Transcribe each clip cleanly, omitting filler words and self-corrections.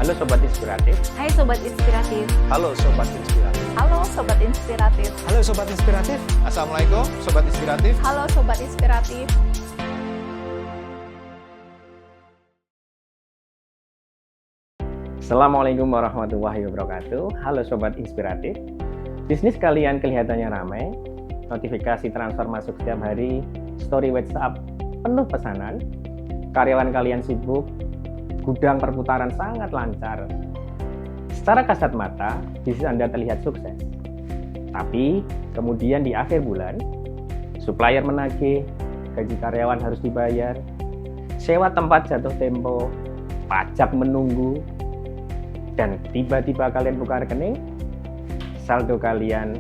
Halo Sobat Inspiratif. Hai Sobat Inspiratif. Halo Sobat Inspiratif. Halo Sobat Inspiratif. Halo Sobat Inspiratif. Assalamualaikum Sobat Inspiratif. Halo Sobat Inspiratif. Assalamualaikum warahmatullahi wabarakatuh. Halo Sobat Inspiratif. Bisnis kalian kelihatannya ramai, notifikasi transfer masuk setiap hari, story WhatsApp penuh pesanan, karyawan kalian sibuk, gudang perputaran sangat lancar. Secara kasat mata, bisnis Anda terlihat sukses. Tapi, kemudian di akhir bulan, supplier menagih, gaji karyawan harus dibayar, sewa tempat jatuh tempo, pajak menunggu, dan tiba-tiba kalian buka rekening, saldo kalian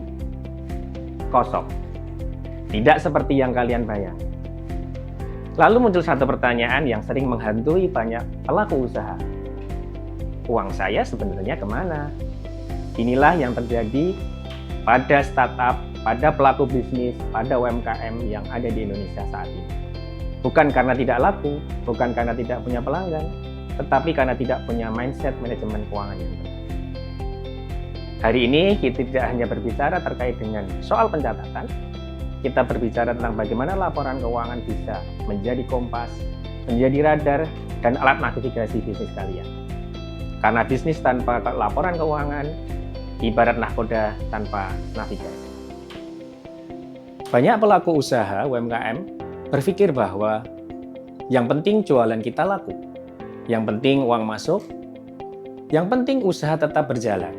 kosong. Tidak seperti yang kalian bayar. Lalu muncul satu pertanyaan yang sering menghantui banyak pelaku usaha. Uang saya sebenarnya kemana? Inilah yang terjadi pada startup, pada pelaku bisnis, pada UMKM yang ada di Indonesia saat ini. Bukan karena tidak laku, bukan karena tidak punya pelanggan, tetapi karena tidak punya mindset manajemen keuangan yang benar. Hari ini kita tidak hanya berbicara terkait dengan soal pencatatan, kita berbicara tentang bagaimana laporan keuangan bisa menjadi kompas, menjadi radar, dan alat navigasi bisnis kalian. Karena bisnis tanpa laporan keuangan, ibarat nahkoda tanpa navigasi. Banyak pelaku usaha UMKM berpikir bahwa yang penting jualan kita laku, yang penting uang masuk, yang penting usaha tetap berjalan.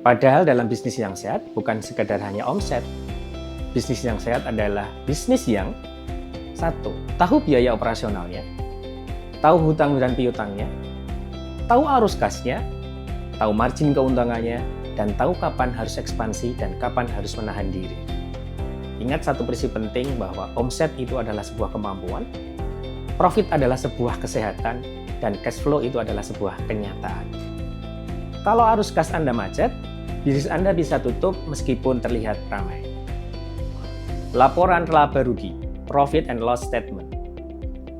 Padahal dalam bisnis yang sehat bukan sekedar hanya omset. Bisnis yang sehat adalah bisnis yang satu, tahu biaya operasionalnya, tahu hutang dan piutangnya, tahu arus kasnya, tahu margin keuntungannya, dan tahu kapan harus ekspansi dan kapan harus menahan diri. Ingat satu prinsip penting bahwa omset itu adalah sebuah kemampuan, profit adalah sebuah kesehatan, dan cash flow itu adalah sebuah kenyataan. Kalau arus kas Anda macet, bisnis Anda bisa tutup meskipun terlihat ramai. Laporan laba rugi, profit and loss statement.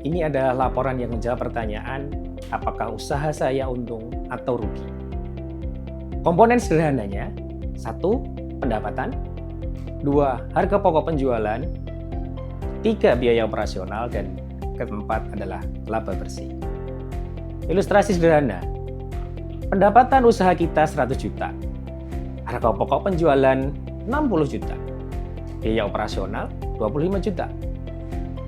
Ini adalah laporan yang menjawab pertanyaan, apakah usaha saya untung atau rugi? Komponen sederhananya, 1. Pendapatan, 2. Harga pokok penjualan, 3. Biaya operasional, dan keempat adalah laba bersih. Ilustrasi sederhana. Pendapatan usaha kita 100 juta. Harga pokok penjualan 60 juta. Biaya operasional 25 juta.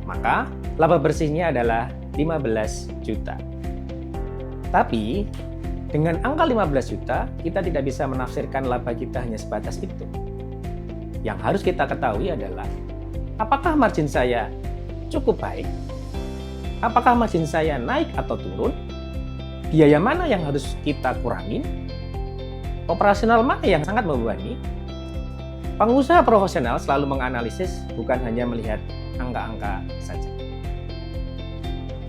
Maka laba bersihnya adalah 15 juta. Tapi dengan angka 15 juta, kita tidak bisa menafsirkan laba kita hanya sebatas itu. Yang harus kita ketahui adalah apakah margin saya cukup baik? Apakah margin saya naik atau turun? Biaya mana yang harus kita kurangi? Operasional mana yang sangat membebani? Pengusaha profesional selalu menganalisis, bukan hanya melihat angka-angka saja.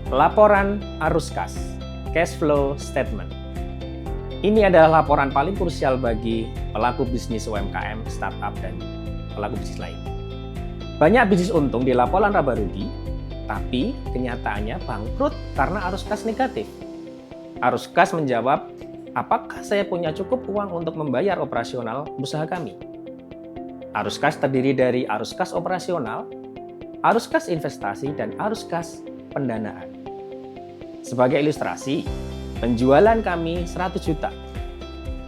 Laporan arus kas, cash flow statement. Ini adalah laporan paling krusial bagi pelaku bisnis UMKM, startup, dan pelaku bisnis lain. Banyak bisnis untung di laporan laba rugi, tapi kenyataannya bangkrut karena arus kas negatif. Arus kas menjawab, apakah saya punya cukup uang untuk membayar operasional usaha kami? Arus kas terdiri dari arus kas operasional, arus kas investasi, dan arus kas pendanaan. Sebagai ilustrasi, penjualan kami 100 juta,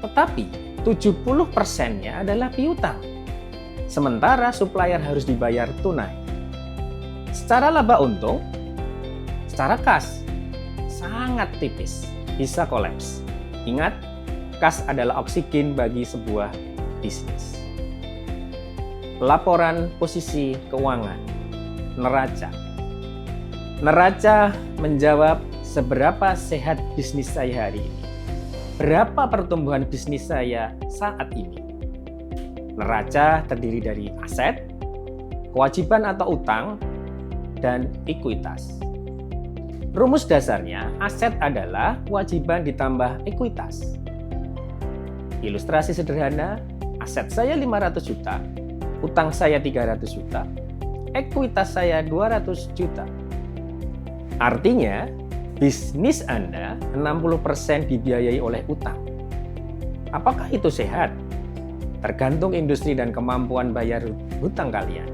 tetapi 70%-nya adalah piutang. Sementara supplier harus dibayar tunai. Secara laba untung, secara kas, sangat tipis, bisa kolaps. Ingat, kas adalah oksigen bagi sebuah bisnis. Laporan posisi keuangan, neraca. Neraca menjawab seberapa sehat bisnis saya hari ini. Berapa pertumbuhan bisnis saya saat ini? Neraca terdiri dari aset, kewajiban atau utang, dan ekuitas. Rumus dasarnya, aset adalah kewajiban ditambah ekuitas. Ilustrasi sederhana, aset saya 500 juta, utang saya 300 juta, ekuitas saya 200 juta. Artinya, bisnis Anda 60% dibiayai oleh utang. Apakah itu sehat? Tergantung industri dan kemampuan bayar hutang kalian.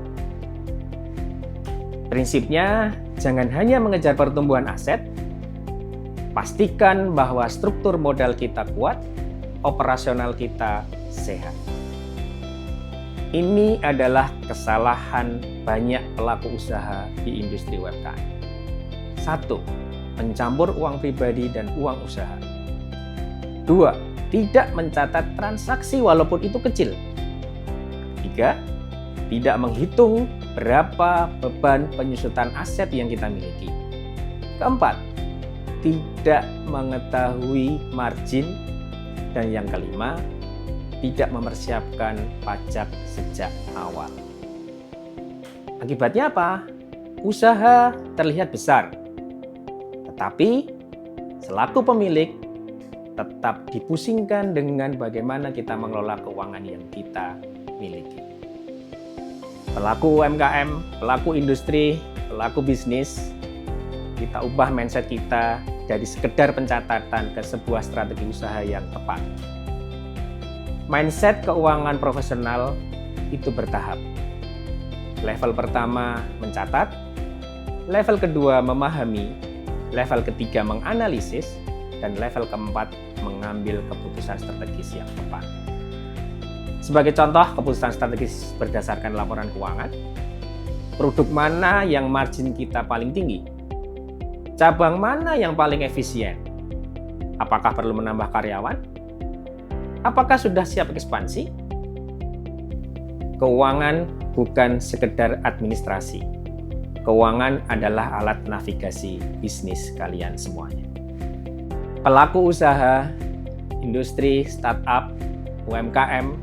Prinsipnya, jangan hanya mengejar pertumbuhan aset, pastikan bahwa struktur modal kita kuat, operasional kita sehat. Ini adalah kesalahan banyak pelaku usaha di industri UMKM. 1. Mencampur uang pribadi dan uang usaha. 2. Tidak mencatat transaksi walaupun itu kecil. 3. Tidak menghitung berapa beban penyusutan aset yang kita miliki. 4. Tidak mengetahui margin. Dan yang kelima, tidak mempersiapkan pajak sejak awal. Akibatnya apa? Usaha terlihat besar, tetapi selaku pemilik tetap dipusingkan dengan bagaimana kita mengelola keuangan yang kita miliki. Pelaku UMKM, pelaku industri, pelaku bisnis, kita ubah mindset kita dari sekedar pencatatan ke sebuah strategi usaha yang tepat. Mindset keuangan profesional itu bertahap. Level pertama mencatat, level kedua memahami, level ketiga menganalisis, dan level keempat mengambil keputusan strategis yang tepat. Sebagai contoh keputusan strategis berdasarkan laporan keuangan, produk mana yang margin kita paling tinggi? Cabang mana yang paling efisien? Apakah perlu menambah karyawan? Apakah sudah siap ekspansi? Keuangan bukan sekedar administrasi. Keuangan adalah alat navigasi bisnis kalian semuanya. Pelaku usaha, industri, startup, UMKM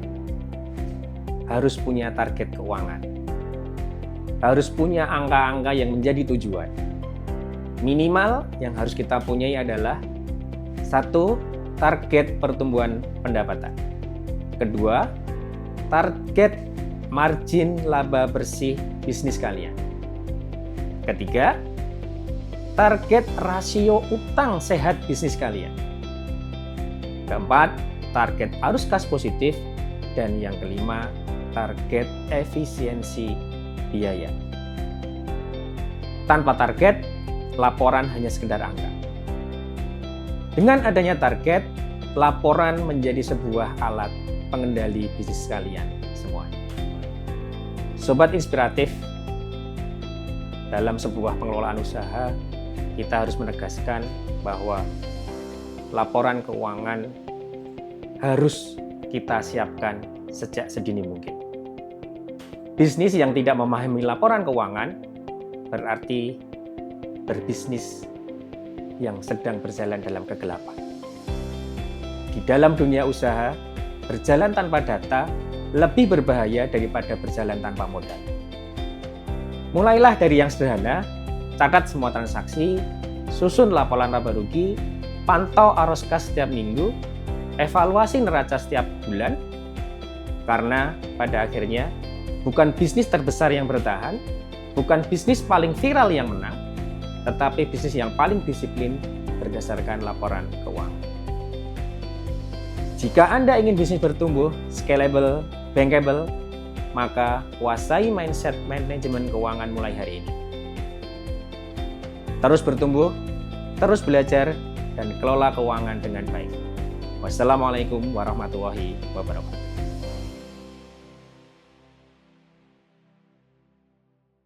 harus punya target keuangan. Harus punya angka-angka yang menjadi tujuan. Minimal yang harus kita punyai adalah 1. Target pertumbuhan pendapatan. 2. Target margin laba bersih bisnis kalian. 3. Target rasio utang sehat bisnis kalian. 4. Target arus kas positif. Dan yang kelima, target efisiensi biaya. Tanpa target, laporan hanya sekedar angka. Dengan adanya target, laporan menjadi sebuah alat pengendali bisnis kalian semuanya. Sobat inspiratif, dalam sebuah pengelolaan usaha, kita harus menegaskan bahwa laporan keuangan harus kita siapkan sejak sedini mungkin. Bisnis yang tidak memahami laporan keuangan berarti berbisnis yang sedang berjalan dalam kegelapan. Di dalam dunia usaha, berjalan tanpa data lebih berbahaya daripada berjalan tanpa modal. Mulailah dari yang sederhana, catat semua transaksi, susun laporan laba rugi, pantau arus kas setiap minggu, evaluasi neraca setiap bulan, karena pada akhirnya bukan bisnis terbesar yang bertahan, bukan bisnis paling viral yang menang, tetapi bisnis yang paling disiplin berdasarkan laporan keuangan. Jika Anda ingin bisnis bertumbuh, scalable, bankable, maka kuasai mindset manajemen keuangan mulai hari ini. Terus bertumbuh, terus belajar, dan kelola keuangan dengan baik. Wassalamualaikum warahmatullahi wabarakatuh.